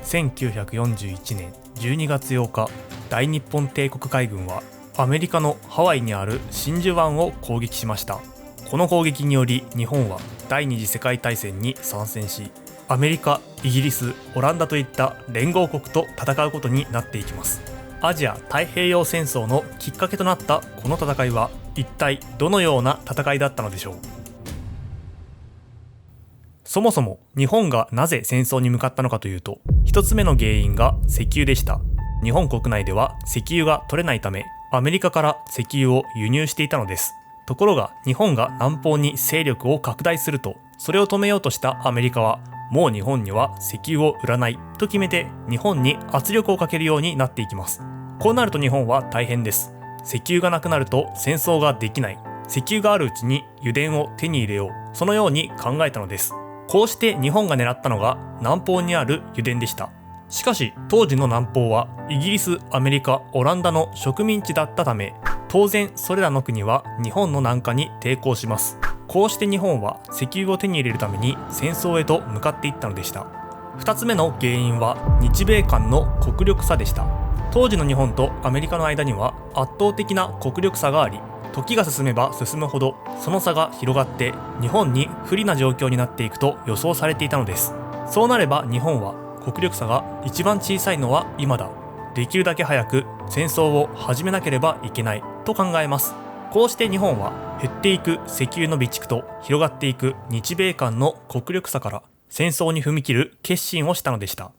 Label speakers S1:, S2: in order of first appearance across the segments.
S1: 1941年12月8日、大日本帝国海軍はアメリカのハワイにある真珠湾を攻撃しました。この攻撃により日本は第二次世界大戦に参戦し、アメリカ、イギリス、オランダといった連合国と戦うことになっていきます。アジア太平洋戦争のきっかけとなったこの戦いは一体どのような戦いだったのでしょう。そもそも日本がなぜ戦争に向かったのかというと、一つ目の原因が石油でした。日本国内では石油が取れないため、アメリカから石油を輸入していたのです。ところが日本が南方に勢力を拡大すると、それを止めようとしたアメリカは、もう日本には石油を売らないと決めて日本に圧力をかけるようになっていきます。こうなると日本は大変です。石油がなくなると戦争ができない。石油があるうちに油田を手に入れよう。そのように考えたのです。こうして日本が狙ったのが南方にある油田でした。しかし当時の南方はイギリス、アメリカ、オランダの植民地だったため、当然それらの国は日本の南下に抵抗します。こうして日本は石油を手に入れるために戦争へと向かっていったのでした。2つ目の原因は日米間の国力差でした。当時の日本とアメリカの間には圧倒的な国力差があり、時が進めば進むほどその差が広がって日本に不利な状況になっていくと予想されていたのです。そうなれば日本は国力差が一番小さいのは今だ。できるだけ早く戦争を始めなければいけないと考えます。こうして日本は減っていく石油の備蓄と広がっていく日米間の国力差から戦争に踏み切る決心をしたのでした。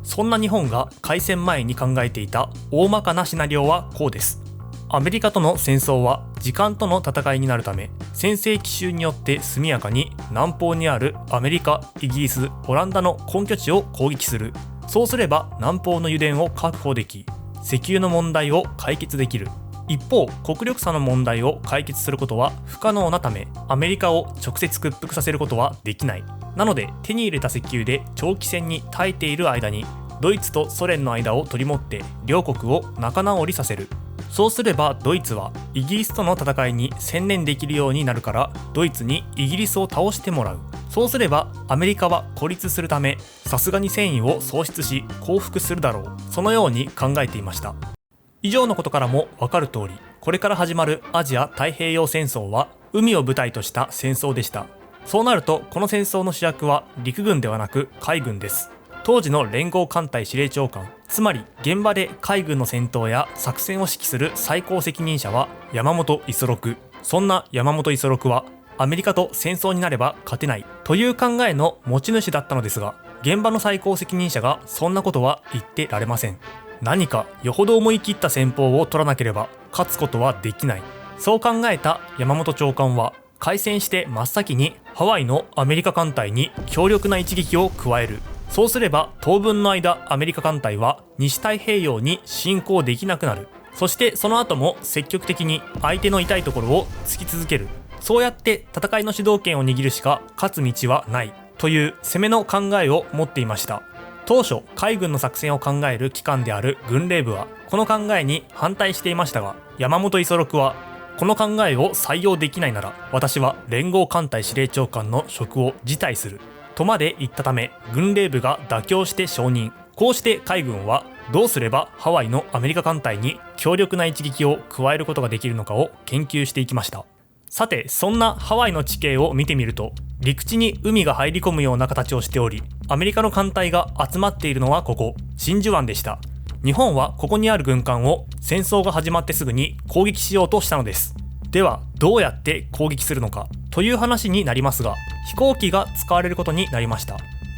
S1: そんな日本が開戦前に考えていた大まかなシナリオはこうです。アメリカとの戦争は時間との戦いになるため、先制奇襲によって速やかに南方にあるアメリカ、イギリス、オランダの根拠地を攻撃する。そうすれば南方の油田を確保でき、石油の問題を解決できる。一方、国力差の問題を解決することは不可能なため、アメリカを直接屈服させることはできない。なので手に入れた石油で長期戦に耐えている間に、ドイツとソ連の間を取り持って両国を仲直りさせる。そうすればドイツはイギリスとの戦いに専念できるようになるから、ドイツにイギリスを倒してもらう。そうすればアメリカは孤立するため、さすがに戦意を喪失し降伏するだろう。そのように考えていました。以上のことからも分かる通り、これから始まるアジア太平洋戦争は海を舞台とした戦争でした。そうなるとこの戦争の主役は陸軍ではなく海軍です。当時の連合艦隊司令長官、つまり現場で海軍の戦闘や作戦を指揮する最高責任者は山本五十六。そんな山本五十六はアメリカと戦争になれば勝てないという考えの持ち主だったのですが、現場の最高責任者がそんなことは言ってられません。何かよほど思い切った戦法を取らなければ勝つことはできない。そう考えた山本長官は、開戦して真っ先にハワイのアメリカ艦隊に強力な一撃を加える。そうすれば当分の間アメリカ艦隊は西太平洋に侵攻できなくなる。そしてその後も積極的に相手の痛いところを突き続ける。そうやって戦いの主導権を握るしか勝つ道はないという攻めの考えを持っていました。当初海軍の作戦を考える機関である軍令部はこの考えに反対していましたが、山本五十六はこの考えを採用できないなら私は連合艦隊司令長官の職を辞退するとまで言ったため、軍令部が妥協して承認。こうして海軍はどうすればハワイのアメリカ艦隊に強力な一撃を加えることができるのかを研究していきました。さて、そんなハワイの地形を見てみると、陸地に海が入り込むような形をしており、アメリカの艦隊が集まっているのはここ真珠湾でした。日本はここにある軍艦を戦争が始まってすぐに攻撃しようとしたのです。ではどうやって攻撃するのかという話になりますが、飛行機が使われることになりました。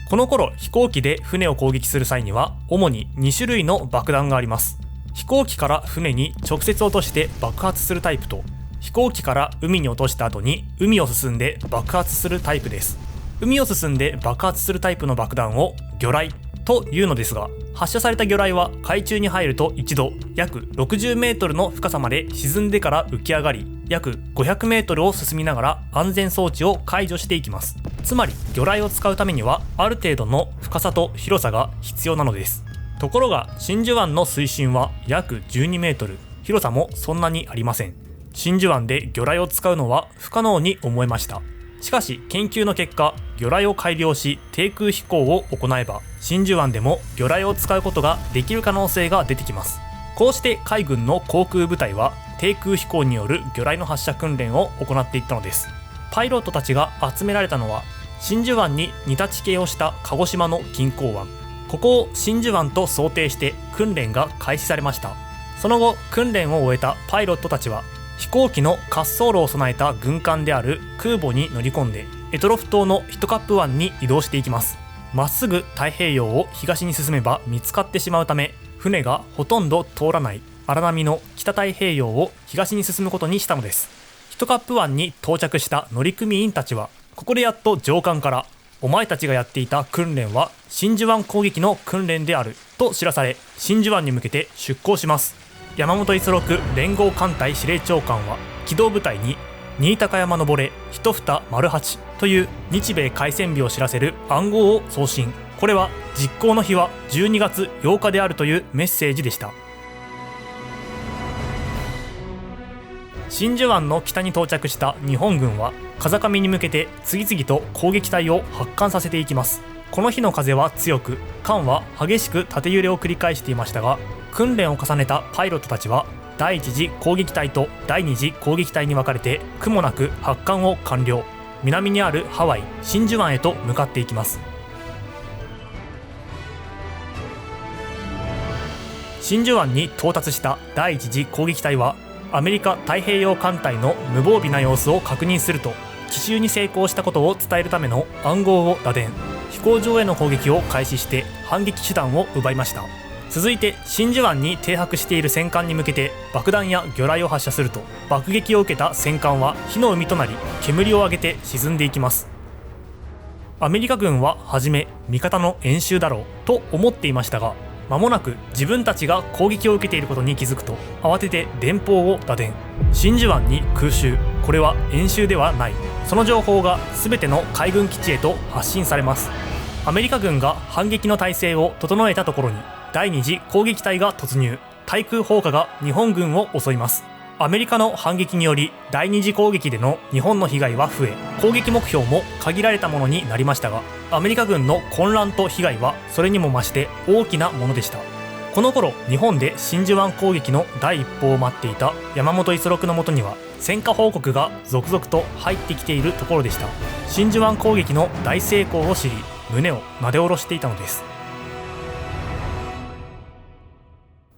S1: この頃飛行機で船を攻撃する際には主に2種類の爆弾があります。飛行機から船に直接落として爆発するタイプと、飛行機から海に落とした後に海を進んで爆発するタイプです。海を進んで爆発するタイプの爆弾を魚雷というのですが、発射された魚雷は海中に入ると一度約60メートルの深さまで沈んでから浮き上がり、約500メートルを進みながら安全装置を解除していきます。つまり魚雷を使うためにはある程度の深さと広さが必要なのです。ところが真珠湾の水深は約12メートル、広さもそんなにありません。真珠湾で魚雷を使うのは不可能に思えました。しかし研究の結果、魚雷を改良し低空飛行を行えば真珠湾でも魚雷を使うことができる可能性が出てきます。こうして海軍の航空部隊は低空飛行による魚雷の発射訓練を行っていったのです。パイロットたちが集められたのは真珠湾に似た地形をした鹿児島の錦江湾。ここを真珠湾と想定して訓練が開始されました。その後訓練を終えたパイロットたちは飛行機の滑走路を備えた軍艦である空母に乗り込んで択捉島のヒトカップ湾に移動していきます。まっすぐ太平洋を東に進めば見つかってしまうため、船がほとんど通らない荒波の北太平洋を東に進むことにしたのです。ヒトカップ湾に到着した乗組員たちはここでやっと上官からお前たちがやっていた訓練は真珠湾攻撃の訓練であると知らされ、真珠湾に向けて出港します。山本五十六連合艦隊司令長官は機動部隊に新高山のれ一蓋丸八という日米開戦日を知らせる暗号を送信。これは実行の日は12月8日であるというメッセージでした。真珠湾の北に到着した日本軍は風上に向けて次々と攻撃隊を発艦させていきます。この日の風は強く、艦は激しく縦揺れを繰り返していましたが、訓練を重ねたパイロットたちは第一次攻撃隊と第二次攻撃隊に分かれて苦もなく発艦を完了。南にあるハワイ真珠湾へと向かっていきます。真珠湾に到達した第一次攻撃隊はアメリカ太平洋艦隊の無防備な様子を確認すると、奇襲に成功したことを伝えるための暗号を打電。飛行場への攻撃を開始して反撃手段を奪いました。続いて真珠湾に停泊している戦艦に向けて爆弾や魚雷を発射すると、爆撃を受けた戦艦は火の海となり煙を上げて沈んでいきます。アメリカ軍ははじめ味方の演習だろうと思っていましたが、間もなく自分たちが攻撃を受けていることに気づくと慌てて電報を打電。真珠湾に空襲、これは演習ではない。その情報が全ての海軍基地へと発信されます。アメリカ軍が反撃の態勢を整えたところに第二次攻撃隊が突入。対空砲火が日本軍を襲います。アメリカの反撃により第二次攻撃での日本の被害は増え、攻撃目標も限られたものになりましたが、アメリカ軍の混乱と被害はそれにも増して大きなものでした。この頃日本で真珠湾攻撃の第一報を待っていた山本五十六のもとには戦果報告が続々と入ってきているところでした。真珠湾攻撃の大成功を知り、胸をなで下ろしていたのです。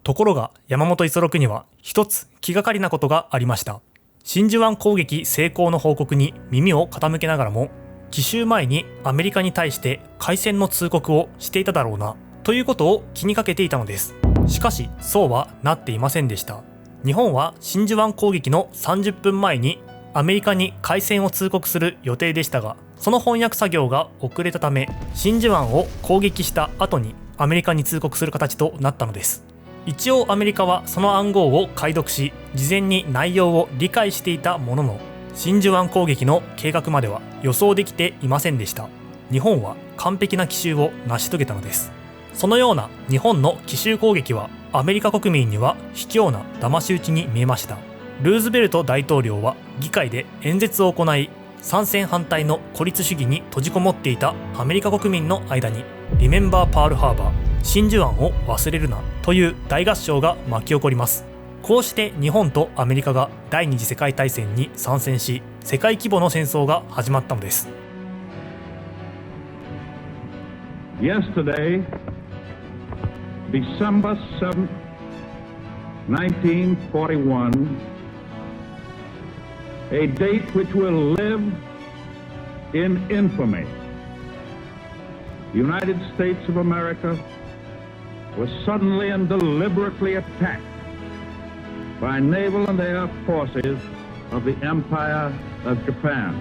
S1: ところが山本五十六には一つ気がかりなことがありました。真珠湾攻撃成功の報告に耳を傾けながらも、奇襲前にアメリカに対して開戦の通告をしていただろうなということを気にかけていたのです。しかしそうはなっていませんでした。日本は真珠湾攻撃の30分前にアメリカに開戦を通告する予定でしたが、その翻訳作業が遅れたため真珠湾を攻撃した後にアメリカに通告する形となったのです。一応アメリカはその暗号を解読し、事前に内容を理解していたものの、真珠湾攻撃の計画までは予想できていませんでした。日本は完璧な奇襲を成し遂げたのです。そのような日本の奇襲攻撃はアメリカ国民には卑怯な騙し討ちに見えました。ルーズベルト大統領は議会で演説を行い、参戦反対の孤立主義に閉じこもっていたアメリカ国民の間にリメンバーパールハーバー、真珠湾を忘れるなという大合唱が巻き起こります。こうして日本とアメリカが第二次世界大戦に参戦し、世界規模の戦争が始まったのです。
S2: Yesterday, December 7th, 1941, a date which will live in infamy. The United States of America was suddenly and deliberately attacked by naval and air forces of the Empire of Japan.